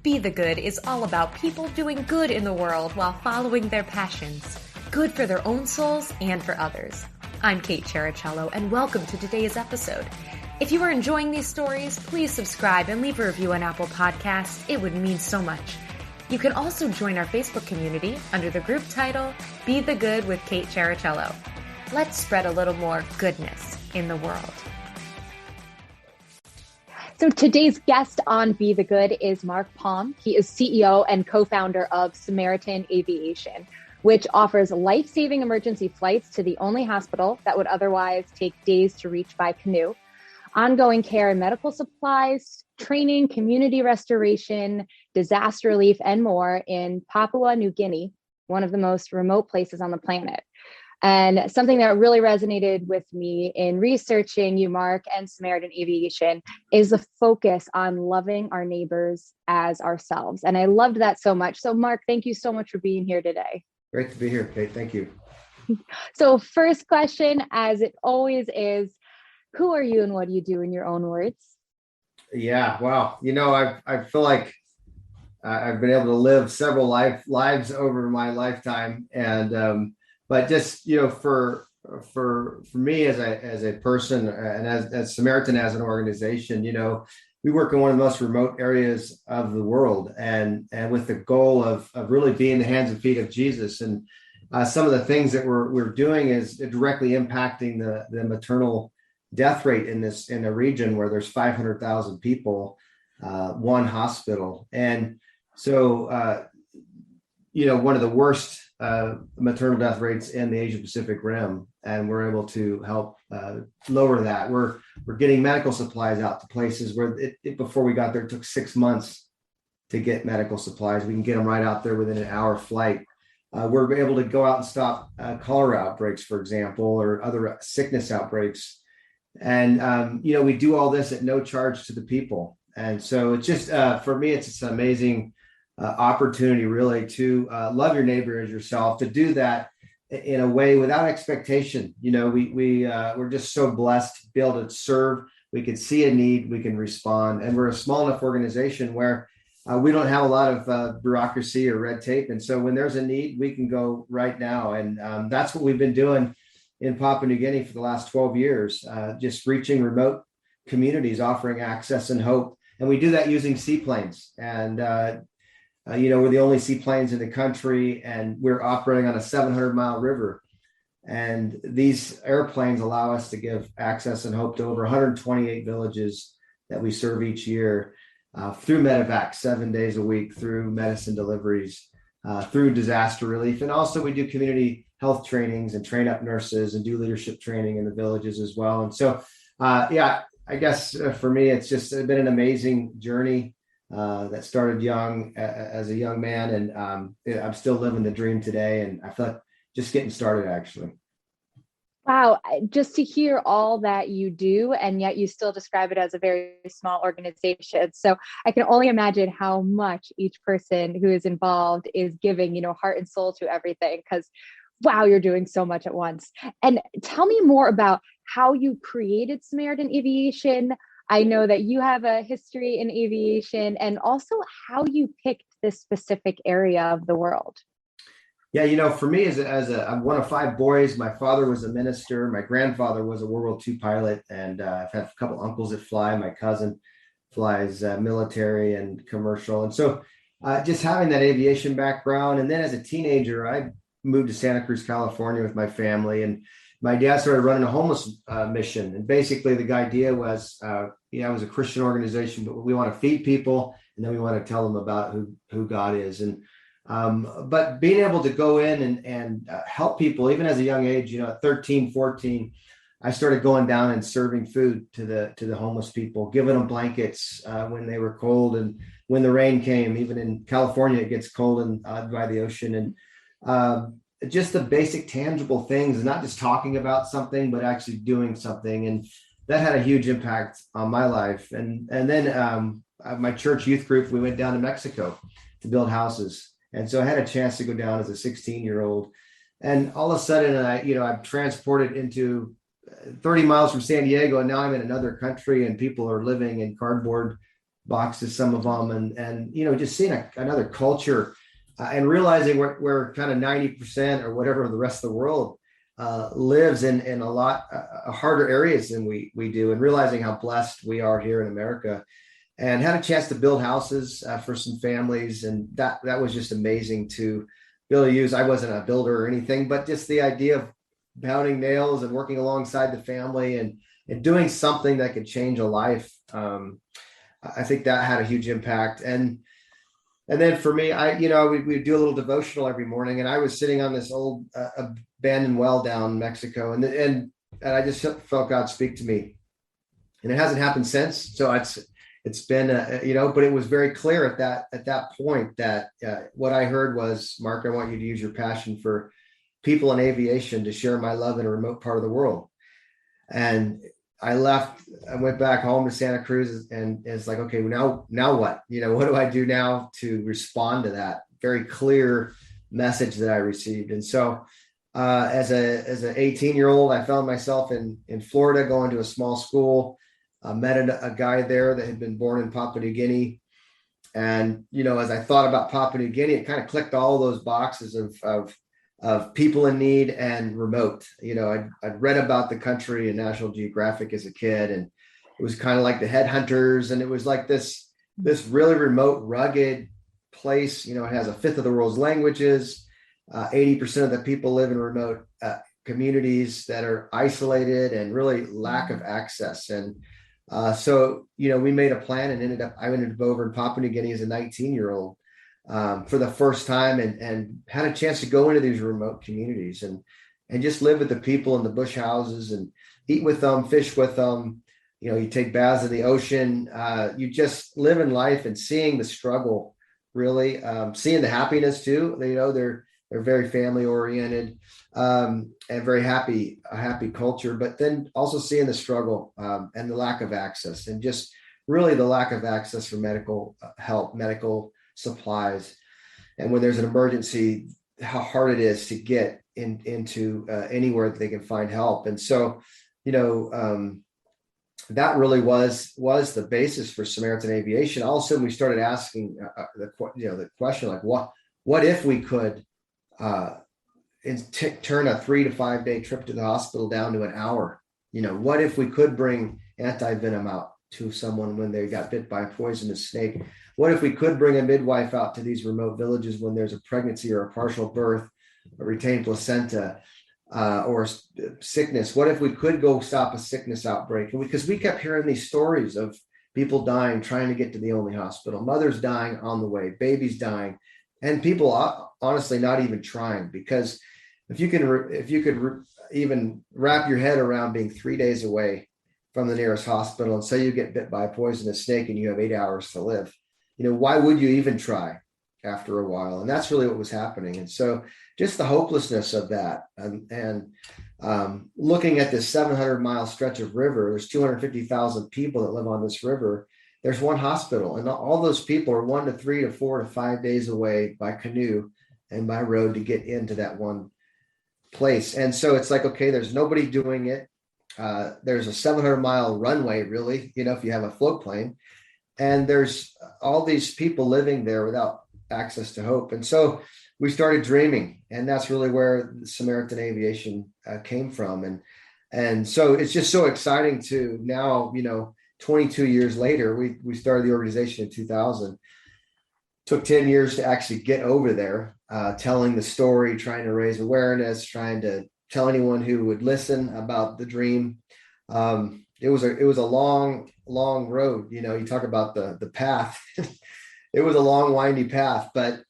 Be the Good is all about people doing good in the world while following their passions. Good for their own souls and for others. I'm Kate Chericello, and welcome to today's episode. If you are enjoying these stories, please subscribe and leave a review on Apple Podcasts. It would mean so much. You can also join our Facebook community under the group title, Be the Good with Kate Chericello. Let's spread a little more goodness in the world. So today's guest on Be the Good is Mark Palm. He is CEO and co-founder of Samaritan Aviation, which offers life-saving emergency flights to the only hospital that would otherwise take days to reach by canoe, ongoing care and medical supplies, training, community restoration, disaster relief, and more in Papua New Guinea, one of the most remote places on the planet. And something that really resonated with me in researching you, Mark, and Samaritan Aviation is the focus on loving our neighbors as ourselves. And I loved that so much. So, Mark, thank you so much for being here today. Great to be here, Kate. Thank you. So first question, as it always is, who are you and what do you do in your own words? Yeah, wow. I feel like I've been able to live several lives over my lifetime. And but just, for me as a person and as Samaritan as an organization, we work in one of the most remote areas of the world and with the goal of really being the hands and feet of Jesus. And some of the things that we're doing is directly impacting the maternal death rate in the region where there's 500,000 people, one hospital. And so, one of the worst maternal death rates in the Asia Pacific Rim, and we're able to help lower that. We're getting medical supplies out to places where before we got there, it took 6 months to get medical supplies. We can get them right out there within an hour flight. We're able to go out and stop cholera outbreaks, for example, or other sickness outbreaks. And, we do all this at no charge to the people. And so it's just, for me, it's an amazing opportunity really to love your neighbor as yourself, to do that in a way without expectation. We're just so blessed to be able to serve. We can see a need, we can respond, and we're a small enough organization where we don't have a lot of bureaucracy or red tape. And so when there's a need, we can go right now. And that's what we've been doing in Papua New Guinea for the last 12 years, just reaching remote communities, offering access and hope. And we do that using seaplanes. And we're the only seaplanes in the country, and we're operating on a 700-mile river. And these airplanes allow us to give access and hope to over 128 villages that we serve each year through medevac 7 days a week, through medicine deliveries, through disaster relief. And also we do community health trainings and train up nurses and do leadership training in the villages as well. And so, I guess for me, it's just been an amazing journey. That started young as a young man, and I'm still living the dream today, and I feel like just getting started actually. Wow, just to hear all that you do, and yet you still describe it as a very small organization. So I can only imagine how much each person who is involved is giving, heart and soul to everything, because wow, you're doing so much at once. And tell me more about how you created Samaritan Aviation. I know that you have a history in aviation, and also how you picked this specific area of the world. Yeah, for me, I'm one of 5 boys. My father was a minister. My grandfather was a World War II pilot, and I've had a couple uncles that fly. My cousin flies military and commercial, and so just having that aviation background. And then as a teenager, I moved to Santa Cruz, California, with my family, and my dad started running a homeless mission. And basically the idea was, it was a Christian organization, but we want to feed people, and then we want to tell them about who God is. And but being able to go in and help people, even as a young age, at 13, 14, I started going down and serving food to the homeless people, giving them blankets when they were cold, and when the rain came. Even in California, it gets cold and by the ocean. And just the basic tangible things, and not just talking about something, but actually doing something. And that had a huge impact on my life. And then my church youth group, we went down to Mexico to build houses. And so I had a chance to go down as a 16-year-old. And all of a sudden, I'm transported into 30 miles from San Diego, and now I'm in another country, and people are living in cardboard boxes, some of them, and just seeing another culture, and realizing we're kind of 90% or whatever the rest of the world lives in a lot harder areas than we do, and realizing how blessed we are here in America, and had a chance to build houses for some families, and that was just amazing to be able to use. I wasn't a builder or anything, but just the idea of pounding nails and working alongside the family and doing something that could change a life. I think that had a huge impact. And then for me, we do a little devotional every morning, and I was sitting on this old abandoned well down in Mexico, and I just felt God speak to me, and it hasn't happened since. So it's been but it was very clear at that point that what I heard was, Mark, I want you to use your passion for people in aviation to share my love in a remote part of the world. And I went back home to Santa Cruz, and it's like, okay, now what? What do I do now to respond to that very clear message that I received? And so as an 18-year-old, I found myself in Florida, going to a small school. Met a guy there that had been born in Papua New Guinea. And, as I thought about Papua New Guinea, it kind of clicked all those boxes of people in need and remote. I'd read about the country in National Geographic as a kid, and it was kind of like the headhunters, and it was like this really remote, rugged place. It has a fifth of the world's languages. 80% of the people live in remote communities that are isolated and really lack of access. And so we made a plan, and I ended up over in Papua New Guinea as a 19-year-old. For the first time, and had a chance to go into these remote communities and just live with the people in the bush houses and eat with them, fish with them. You take baths in the ocean. You just live in life and seeing the struggle, really, seeing the happiness too. They're very family oriented, and very a happy culture, but then also seeing the struggle and the lack of access, and just really the lack of access for medical help, medical supplies. And when there's an emergency, how hard it is to get into anywhere that they can find help. And so, that really was the basis for Samaritan Aviation. All of a sudden, we started asking the question, like, what if we could turn a 3 to 5 day trip to the hospital down to an hour? What if we could bring anti-venom out to someone when they got bit by a poisonous snake? What if we could bring a midwife out to these remote villages when there's a pregnancy or a partial birth, a retained placenta, or sickness? What if we could go stop a sickness outbreak? Because we kept hearing these stories of people dying trying to get to the only hospital, mothers dying on the way, babies dying, and people honestly not even trying. Because if you could even wrap your head around being 3 days away from the nearest hospital, and say you get bit by a poisonous snake and you have 8 hours to live, why would you even try after a while? And that's really what was happening. And so just the hopelessness of that, and looking at this 700-mile stretch of river, there's 250,000 people that live on this river. There's one hospital, and all those people are 1 to 3 to 4 to 5 days away by canoe and by road to get into that one place. And so it's like, okay, there's nobody doing it. There's a 700-mile runway, really, if you have a float plane, and there's all these people living there without access to hope. And so we started dreaming, and that's really where the Samaritan Aviation came from. And so it's just so exciting to now, 22 years later, we started the organization in 2000. Took 10 years to actually get over there, telling the story, trying to raise awareness, trying to tell anyone who would listen about the dream. It was a long road. You talk about the path. It was a long, windy path, but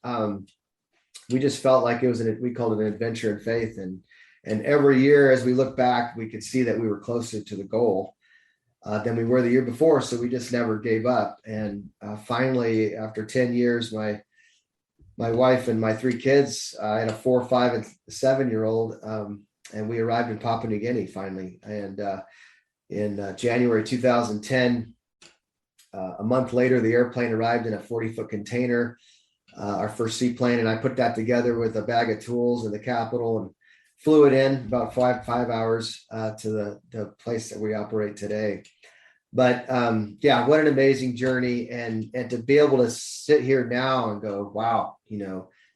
we just felt like we called it an adventure in faith. And every year, as we look back, we could see that we were closer to the goal than we were the year before. So we just never gave up. And finally, after 10 years, my wife and my 3 kids, I had a 4, 5, and 7-year-old, and we arrived in Papua New Guinea finally. And in January 2010, a month later, the airplane arrived in a 40-foot container, our first seaplane, and I put that together with a bag of tools in the capital and flew it in about five hours to the place that we operate today. But yeah, what an amazing journey, and to be able to sit here now and go, wow,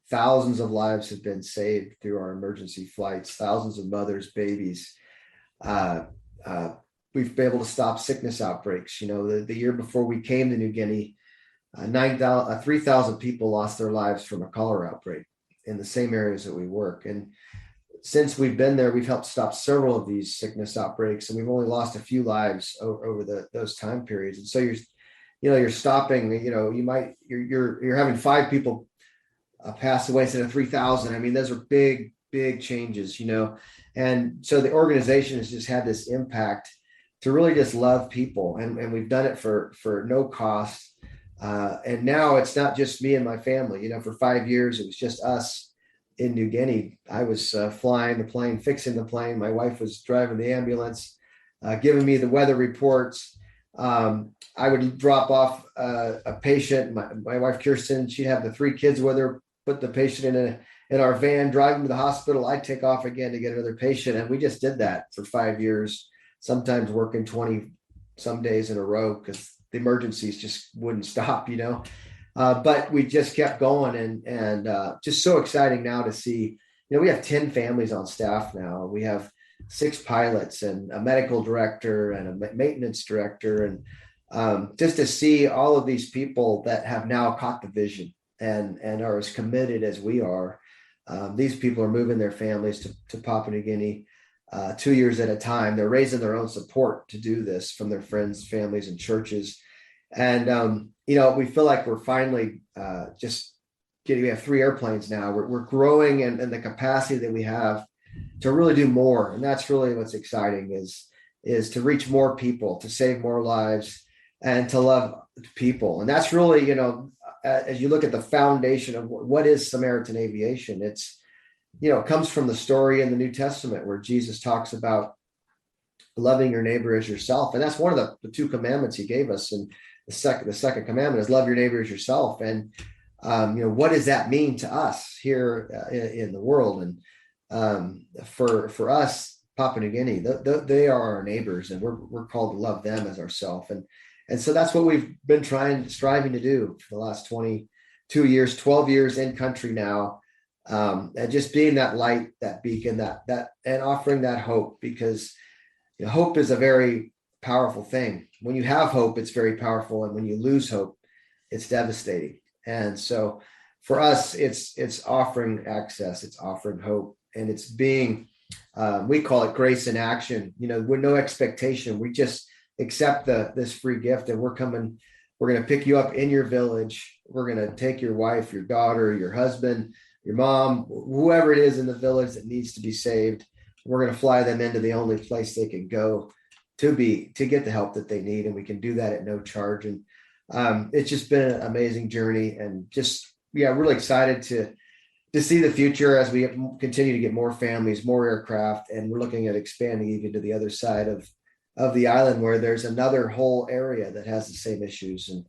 thousands of lives have been saved through our emergency flights, thousands of mothers, babies. Uh, uh, we've been able to stop sickness outbreaks. The year before we came to New Guinea, 3,000 people lost their lives from a cholera outbreak in the same areas that we work. And since we've been there, we've helped stop several of these sickness outbreaks, and we've only lost a few lives over those time periods. And so you're stopping. You're having 5 people pass away instead of 3,000. I mean, those are big changes. And so the organization has just had this impact to really just love people, and we've done it for no cost. And now it's not just me and my family. For 5 years, it was just us in New Guinea. I was flying the plane, fixing the plane. My wife was driving the ambulance, giving me the weather reports. I would drop off a patient. My wife, Kirsten, she'd have the 3 kids with her, put the patient in our van, drive them to the hospital. I'd take off again to get another patient. And we just did that for 5 years, sometimes working 20 some days in a row because the emergencies just wouldn't stop, but we just kept going, and just so exciting now to see, we have 10 families on staff now. We have 6 pilots and a medical director and a maintenance director. And just to see all of these people that have now caught the vision and are as committed as we are. These people are moving their families to Papua New Guinea 2 years at a time. They're raising their own support to do this from their friends, families, and churches. And, we feel like we're finally we have 3 airplanes now. We're growing, and the capacity that we have to really do more. And that's really what's exciting is to reach more people, to save more lives, and to love people. And that's really, as you look at the foundation of what is Samaritan Aviation, it's, it comes from the story in the New Testament where Jesus talks about loving your neighbor as yourself. And that's one of the 2 commandments he gave us. And the second commandment is love your neighbor as yourself. And, what does that mean to us here in the world? And for us, Papua New Guinea, they are our neighbors, and we're called to love them as ourselves. And so that's what we've been striving to do for the last 22 years, 12 years in country now. And just being that light, that beacon, that and offering that hope, because hope is a very powerful thing. When you have hope, it's very powerful. And when you lose hope, it's devastating. And so for us, it's offering access, it's offering hope, and it's being, we call it grace in action, with no expectation. We just accept this free gift, and we're going to pick you up in your village. We're going to take your wife, your daughter, your husband, your mom, whoever it is in the village that needs to be saved. We're going to fly them into the only place they can go to get the help that they need. And we can do that at no charge. And it's just been an amazing journey, and just, really excited to see the future as we continue to get more families, more aircraft. And we're looking at expanding even to the other side of the island, where there's another whole area that has the same issues. And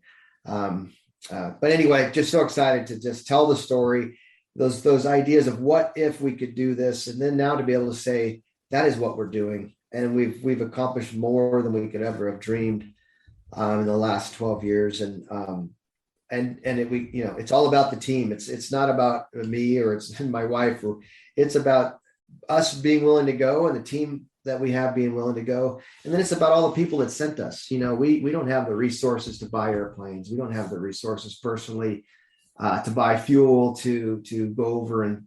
but anyway, just so excited to just tell the story, those ideas of what if we could do this, and then now to be able to say that is what we're doing, and we've accomplished more than we could ever have dreamed in the last 12 years. And it's all about the team. It's not about me or it's my wife, or it's about us being willing to go, and the team that we have being willing to go. And then it's about all the people that sent us. We don't have the resources to buy airplanes. We don't have the resources personally to buy fuel, to go over and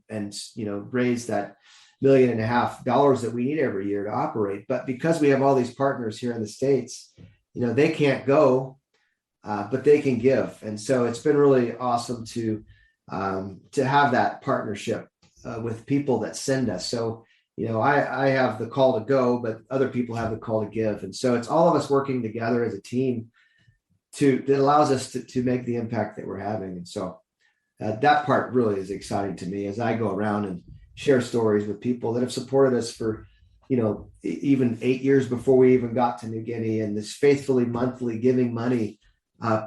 raise that $1.5 million that we need every year to operate. But because we have all these partners here in the States, they can't go, but they can give. And so it's been really awesome to have that partnership with people that send us. So, I have the call to go, but other people have the call to give. And so it's all of us working together as a team that allows us to make the impact that we're having. And so that part really is exciting to me as I go around and share stories with people that have supported us for, even 8 years before we even got to New Guinea, and this faithfully monthly giving money,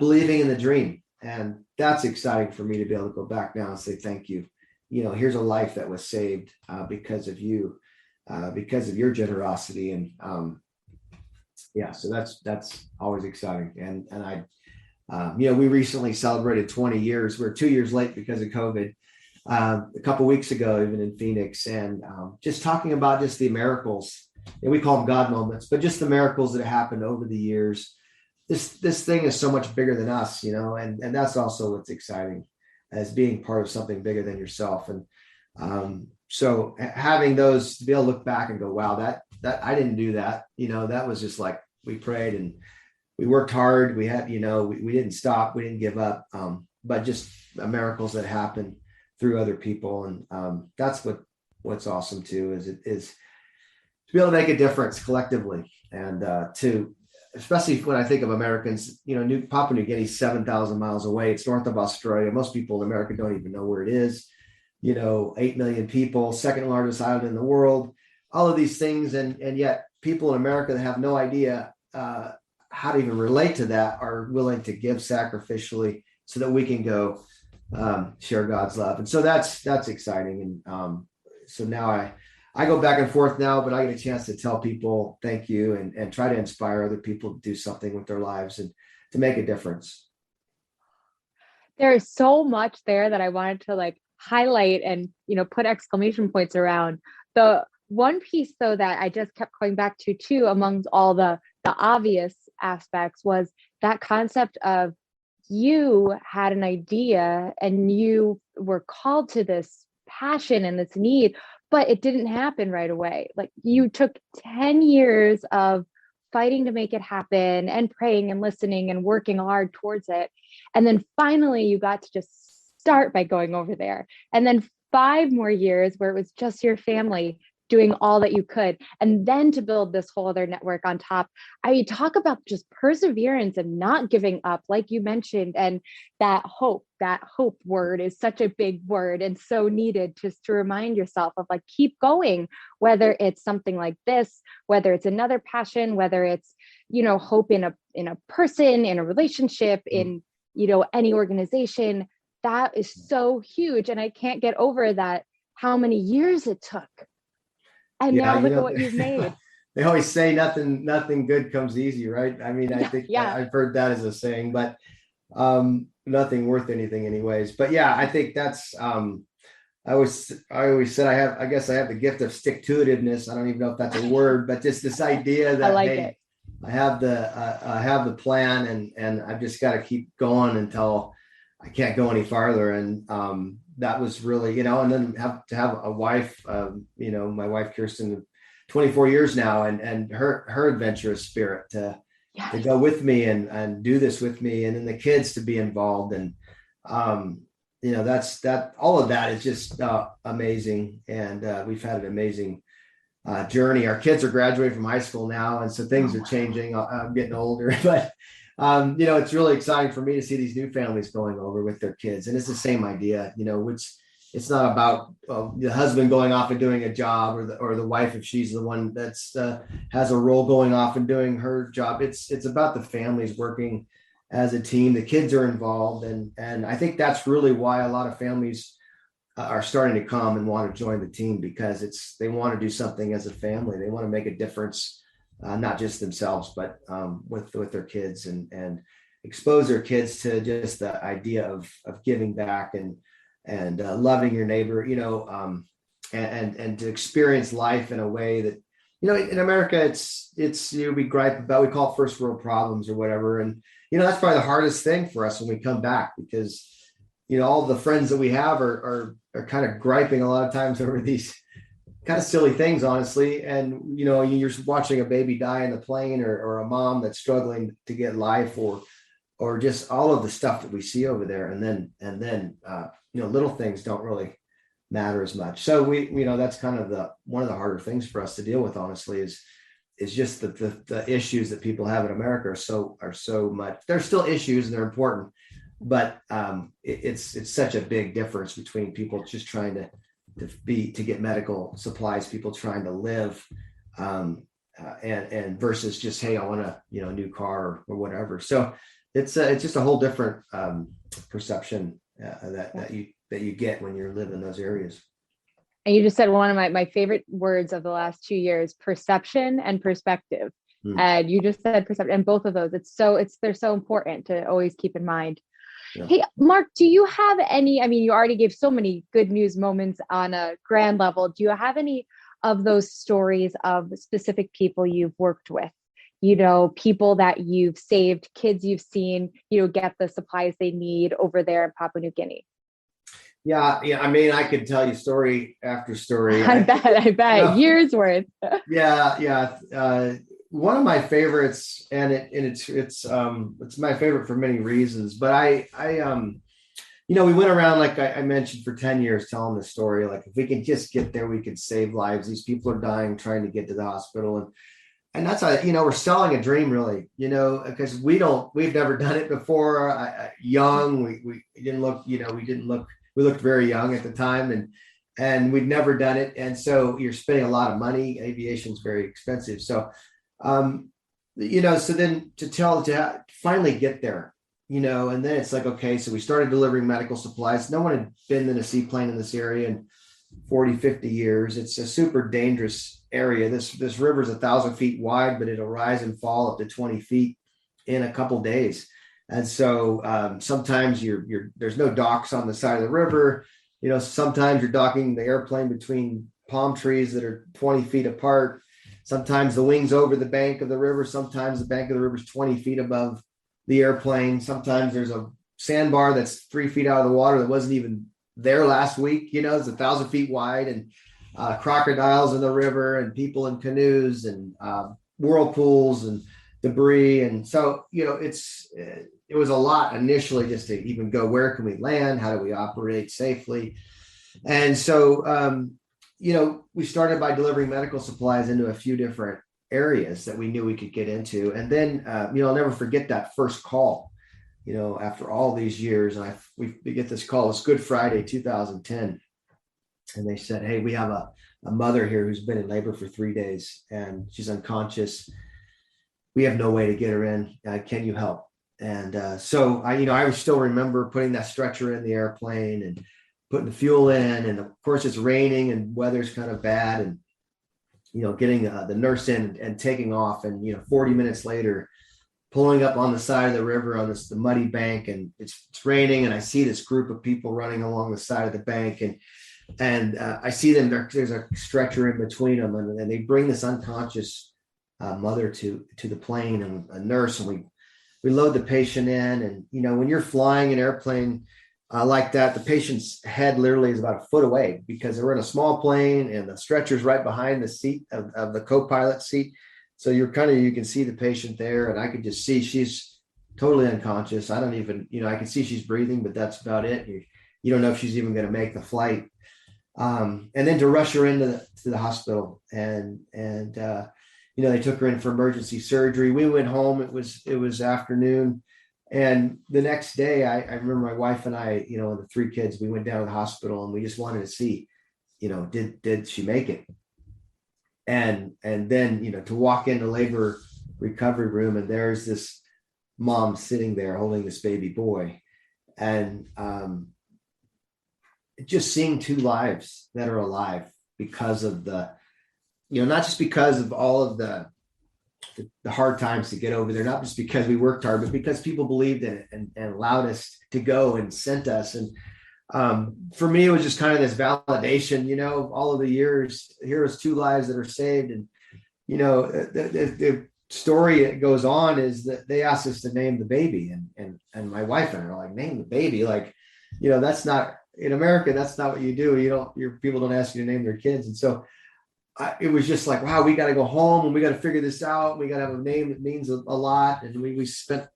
believing in the dream. And that's exciting for me to be able to go back now and say, thank you. Here's a life that was saved because of you, because of your generosity. And yeah, so that's always exciting. And we recently celebrated 20 years. We're 2 years late because of COVID. A couple weeks ago, even in Phoenix, and just talking about just the miracles, and we call them God moments, but just the miracles that happened over the years. This thing is so much bigger than us, and that's also what's exciting, as being part of something bigger than yourself. And so having those to be able to look back and go, wow, that I didn't do that. That was just like, we prayed and we worked hard. We had, we didn't stop, we didn't give up, but just miracles that happened through other people. And that's what's awesome too, is to be able to make a difference collectively, and especially when I think of Americans, Papua New Guinea, 7,000 miles away. It's north of Australia. Most people in America don't even know where it is. 8 million people, second largest island in the world, all of these things. And yet people in America that have no idea how to even relate to that are willing to give sacrificially so that we can go share God's love. And so that's exciting. And so now I go back and forth now, but I get a chance to tell people thank you, and try to inspire other people to do something with their lives and to make a difference. There is so much there that I wanted to highlight and, put exclamation points around. The one piece though that I just kept going back to too, amongst all the obvious aspects, was that concept of you had an idea and you were called to this passion and this need, but it didn't happen right away. Like, you took 10 years of fighting to make it happen and praying and listening and working hard towards it. And then finally you got to just start by going over there. And then 5 more years where it was just your family doing all that you could. And then to build this whole other network on top. I talk about just perseverance and not giving up, like you mentioned, and that hope word is such a big word and so needed, just to remind yourself of keep going, whether it's something like this, whether it's another passion, whether it's, hope in a person, in a relationship, in, any organization. That is so huge. And I can't get over that, how many years it took. And now look at what you've made. They always say nothing good comes easy, right? I mean, I think I've heard that as a saying, but nothing worth anything anyways. But yeah, I think that's, I always said I guess I have the gift of stick-to-itiveness. I don't even know if that's a word, but just this idea that I have the plan, and I've just got to keep going until I can't go any farther. And that was really, and then to have a wife, my wife, Kirsten, 24 years now, and her adventurous spirit to go with me and do this with me, and then the kids to be involved. And, all of that is just amazing. And we've had an amazing journey. Our kids are graduating from high school now, and so things are changing. I'm getting older, but it's really exciting for me to see these new families going over with their kids. And it's the same idea, which it's not about the husband going off and doing a job, or the wife, if she's the one that's has a role, going off and doing her job. It's about the families working as a team. The kids are involved. And I think that's really why a lot of families are starting to come and want to join the team, because they want to do something as a family. They want to make a difference. Not just themselves, but with their kids, and expose their kids to just the idea of giving back and loving your neighbor, and to experience life in a way that, in America, it's we gripe about, we call it first world problems or whatever. And, that's probably the hardest thing for us when we come back, because, all the friends that we have are kind of griping a lot of times over these kind of silly things, honestly. And, you're watching a baby die in the plane, or a mom that's struggling to get life, or just all of the stuff that we see over there. And then little things don't really matter as much. So that's kind of one of the harder things for us to deal with, honestly, is just the issues that people have in America are so much. There's still issues, and they're important, but it's such a big difference between people just trying to get medical supplies, people trying to live, and versus just, hey, I want a new car or whatever. So it's just a whole different perception that you get when you live in those areas. And you just said one of my favorite words of the last 2 years: perception and perspective. And you just said perception, and both of those, they're so important to always keep in mind. Yeah. Hey, Mark, do you have any, I mean, you already gave so many good news moments on a grand level. Do you have any of those stories of specific people you've worked with? People that you've saved, kids you've seen, get the supplies they need over there in Papua New Guinea? Yeah. I mean, I could tell you story after story. I bet years worth. Yeah. One of my favorites, and it's my favorite for many reasons. But we went around, like I mentioned, for 10 years telling the story. Like, if we could just get there, we could save lives. These people are dying trying to get to the hospital, and that's how, we're selling a dream, really. Because we've never done it before. Young, we didn't look, we looked very young at the time, and we'd never done it, and so you're spending a lot of money. Aviation's very expensive, so. So then to finally get there, and then it's like, okay, so we started delivering medical supplies. No one had been in a seaplane in this area in 40, 50 years. It's a super dangerous area. This river is 1,000 feet wide, but it'll rise and fall up to 20 feet in a couple days. And so sometimes there's no docks on the side of the river. Sometimes you're docking the airplane between palm trees that are 20 feet apart. Sometimes the wing's over the bank of the river. Sometimes the bank of the river is 20 feet above the airplane. Sometimes there's a sandbar that's 3 feet out of the water that wasn't even there last week. It's 1,000 feet wide, and crocodiles in the river, and people in canoes, and whirlpools and debris. And so, it was a lot initially just to even go, where can we land? How do we operate safely? And so, we started by delivering medical supplies into a few different areas that we knew we could get into. And then, I'll never forget that first call, after all these years. And we get this call. It's Good Friday, 2010. And they said, hey, we have a mother here who's been in labor for 3 days, and she's unconscious. We have no way to get her in. Can you help? And so I still remember putting that stretcher in the airplane and putting the fuel in, and of course it's raining and weather's kind of bad, and getting the nurse in and taking off, and 40 minutes later pulling up on the side of the river on the muddy bank, and it's raining, and I see this group of people running along the side of the bank, and I see them. There's a stretcher in between them, and they bring this unconscious mother to the plane, and a nurse, and we load the patient in. And when you're flying an airplane like that, the patient's head literally is about a foot away, because they're in a small plane and the stretcher's right behind the seat of the co-pilot seat. So you can see the patient there, and I could just see she's totally unconscious. I don't even, I can see she's breathing, but that's about it. You don't know if she's even going to make the flight. And then to rush her into the hospital, and they took her in for emergency surgery. We went home. It was afternoon. And the next day, I remember my wife and I, and the 3 kids, we went down to the hospital, and we just wanted to see, did she make it? And then, to walk into labor recovery room, and there's this mom sitting there holding this baby boy, and just seeing 2 lives that are alive because of not just because of all of the hard times to get over there, not just because we worked hard, but because people believed in it and allowed us to go and sent us. And for me, it was just kind of this validation, all of the years. Here's 2 lives that are saved. And the story that goes on is that they asked us to name the baby, and my wife and I are like, name the baby, like, that's not in America. That's not what you do. Your people don't ask you to name their kids. And so it was just like, wow, we got to go home, and we got to figure this out. We got to have a name that means a lot. And we spent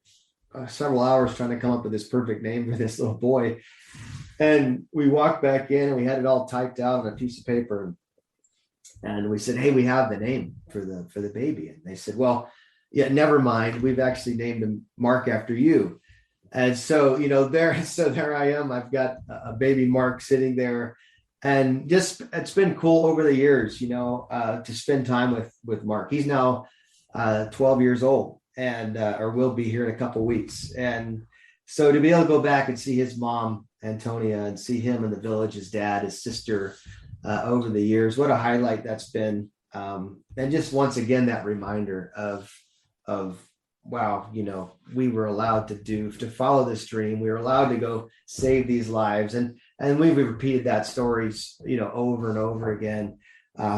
several hours trying to come up with this perfect name for this little boy. And we walked back in, and we had it all typed out on a piece of paper. And we said, hey, we have the name for the baby. And they said, well, yeah, never mind. We've actually named him Mark after you. And so, there I am. I've got a baby Mark sitting there. And just, it's been cool over the years, to spend time with Mark. He's now 12 years old, and or will be here in a couple of weeks. And so to be able to go back and see his mom, Antonia, and see him in the village, his dad, his sister, over the years, what a highlight that's been And just once again, that reminder of wow, we were allowed to follow this dream. We were allowed to go save these lives. And we've repeated that stories, over and over again,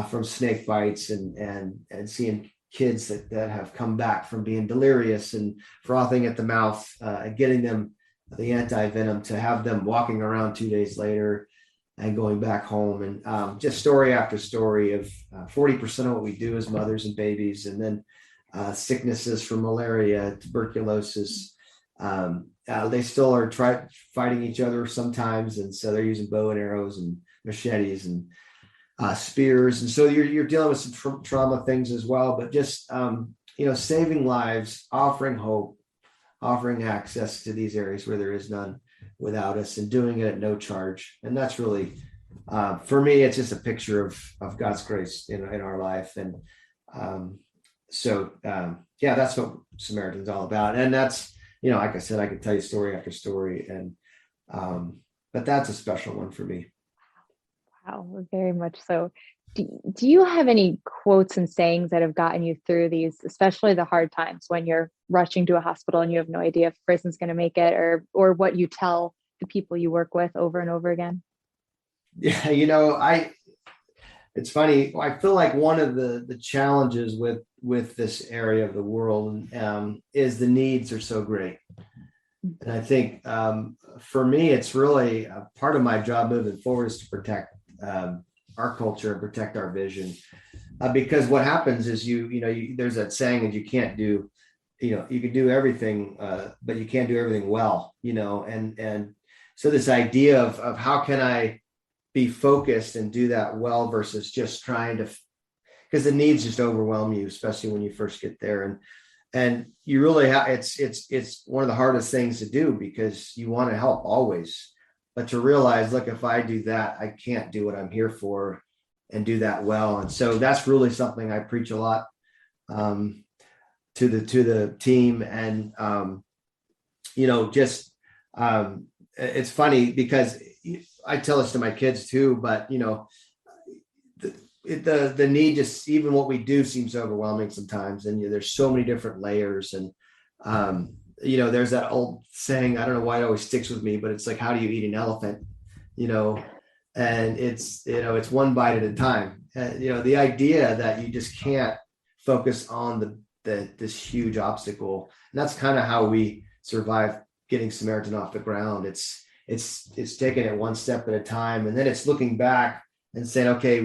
from snake bites and seeing kids that have come back from being delirious and frothing at the mouth, and getting them the anti-venom, to have them walking around 2 days later and going back home. And just story after story of 40% of what we do is mothers and babies. And then sicknesses from malaria, tuberculosis. They still are fighting each other sometimes. And so they're using bow and arrows and machetes and spears. And so you're dealing with some trauma things as well, but just, saving lives, offering hope, offering access to these areas where there is none without us, and doing it at no charge. And that's really, for me, it's just a picture of God's grace in our life. And that's what Samaritan's all about. And that's, like I said, I could tell you story after story, and but that's a special one for me. Wow, very much so. Do you have any quotes and sayings that have gotten you through these, especially the hard times when you're rushing to a hospital and you have no idea if a person's going to make it, or what you tell the people you work with over and over again? Yeah, it's funny. I feel like one of the challenges with this area of the world is the needs are so great. And I think for me, it's really part of my job moving forward is to protect our culture and protect our vision, because what happens is there's that saying that you can't do, you can do everything, but you can't do everything well, and so this idea of how can I be focused and do that well versus just trying to, because the needs just overwhelm you, especially when you first get there. And you really have, it's one of the hardest things to do, because you want to help always, but to realize, look, if I do that, I can't do what I'm here for and do that well. And so that's really something I preach a lot to the team. And it's funny because I tell this to my kids too, but the need, just even what we do seems overwhelming sometimes. And there's so many different layers. And there's that old saying, I don't know why it always sticks with me, but it's like, how do you eat an elephant? And it's one bite at a time. The idea that you just can't focus on this huge obstacle. And that's kind of how we survive getting Samaritan off the ground. It's taking it one step at a time. And then it's looking back and saying, okay,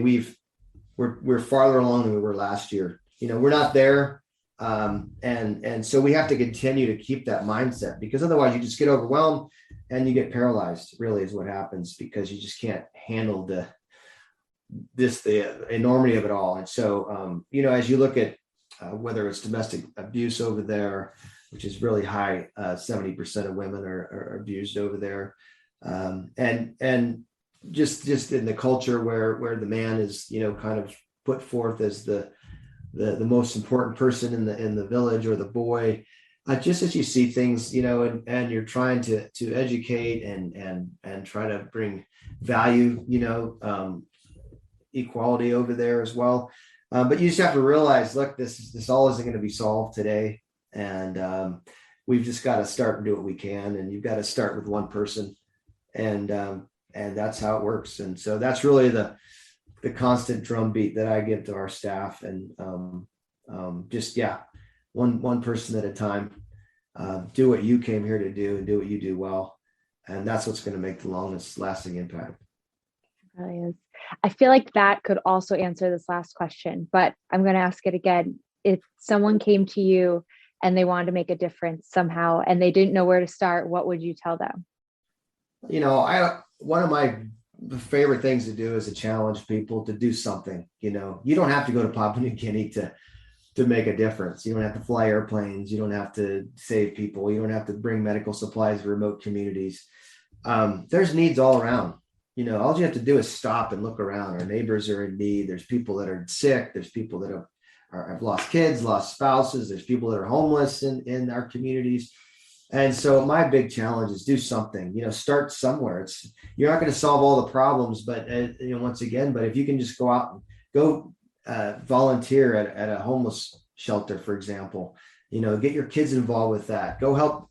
we're farther along than we were last year. We're not there. And so we have to continue to keep that mindset, because otherwise you just get overwhelmed and you get paralyzed, really, is what happens, because you just can't handle the enormity of it all. And so, as you look at whether it's domestic abuse over there, which is really high, 70% of women are abused over there. And just in the culture where the man is, kind of put forth as the most important person in the village, or the boy, just as you see things, and you're trying to educate and try to bring value, equality over there as well. But you just have to realize, look, this all isn't going to be solved today. And we've just got to start and do what we can. And you've got to start with one person. And that's how it works. And so that's really the constant drumbeat that I give to our staff. And one person at a time. Do what you came here to do, and do what you do well. And that's what's going to make the longest lasting impact. It really is. I feel like that could also answer this last question, but I'm going to ask it again. If someone came to you and they wanted to make a difference somehow and they didn't know where to start, what would you tell them? One of my favorite things to do is to challenge people to do something. You don't have to go to Papua New Guinea to make a difference. You don't have to fly airplanes. You don't have to save people. You don't have to bring medical supplies to remote communities. There's needs all around. All you have to do is stop and look around. Our neighbors are in need. There's people that are sick. There's people that have lost kids, lost spouses. There's people that are homeless in our communities. And so my big challenge is do something, start somewhere. You're not going to solve all the problems, but once again, but if you can just go out and go volunteer at a homeless shelter, for example. Get your kids involved with that. Go help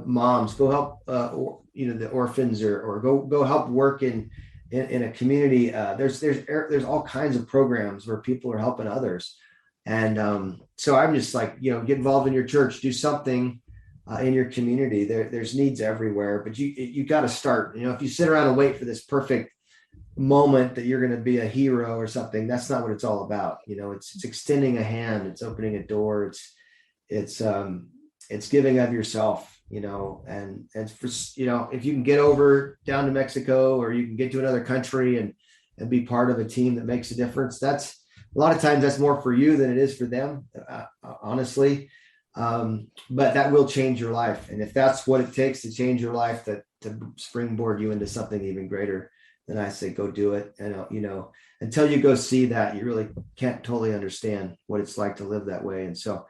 moms. Go help the orphans, or go help work in a community. There's all kinds of programs where people are helping others, and so I'm just like, get involved in your church, do something in your community. There's needs everywhere, but you got to start. If you sit around and wait for this perfect moment that you're going to be a hero or something, that's not what it's all about. It's extending a hand, it's opening a door, it's giving of yourself, and for, if you can get over down to Mexico, or you can get to another country and be part of a team that makes a difference, that's a lot of times that's more for you than it is for them, honestly. But that will change your life. And if that's what it takes to change your life, to springboard you into something even greater, then I say, go do it. And, until you go see that, you really can't totally understand what it's like to live that way. And so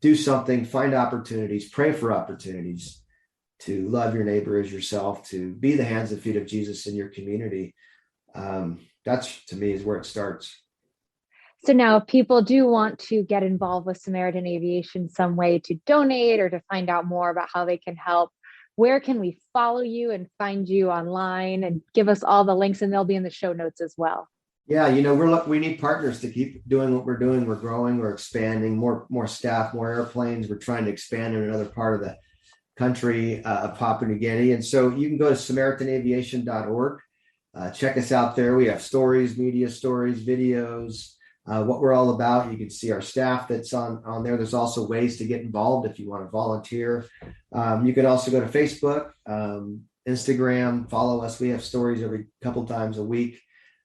do something, find opportunities, pray for opportunities to love your neighbor as yourself, to be the hands and feet of Jesus in your community. That's, to me, is where it starts. So now if people do want to get involved with Samaritan Aviation some way, to donate or to find out more about how they can help, where can we follow you and find you online? And give us all the links, and they'll be in the show notes as well. Yeah, we need partners to keep doing what we're doing. We're growing, we're expanding, more staff, more airplanes. We're trying to expand in another part of the country, of Papua New Guinea. And so you can go to SamaritanAviation.org. Check us out there. We have stories, media stories, videos, what we're all about. You can see our staff that's on there. There's also ways to get involved if you want to volunteer. You can also go to Facebook, Instagram, follow us. We have stories every couple times a week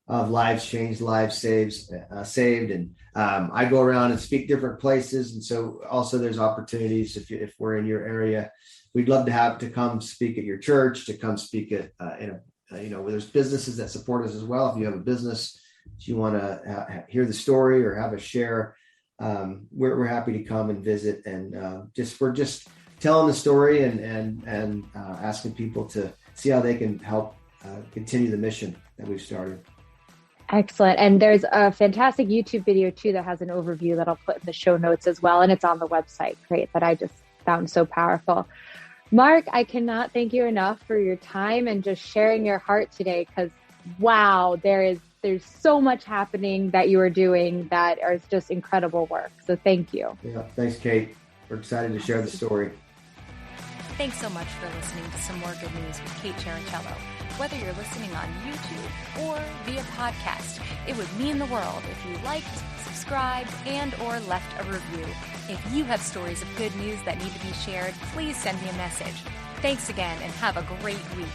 of lives changed, lives saved. And I go around and speak different places. And so also there's opportunities if we're in your area. We'd love to come speak at your church, to come speak at, where there's businesses that support us as well. If you have a business, if you want to hear the story or have a share, we're happy to come and visit. And we're just telling the story and asking people to see how they can help continue the mission that we've started. Excellent. And there's a fantastic YouTube video too that has an overview that I'll put in the show notes as well. And it's on the website. Great. That I just found so powerful. Mark, I cannot thank you enough for your time and just sharing your heart today, because wow, there's so much happening that you are doing that is just incredible work. So thank you. Yeah, thanks, Kate. We're excited to share the story. Thanks so much for listening to Some More Good News with Kate Chericello. Whether you're listening on YouTube or via podcast, it would mean the world if you liked, subscribed, and or left a review. If you have stories of good news that need to be shared, please send me a message. Thanks again, and have a great week.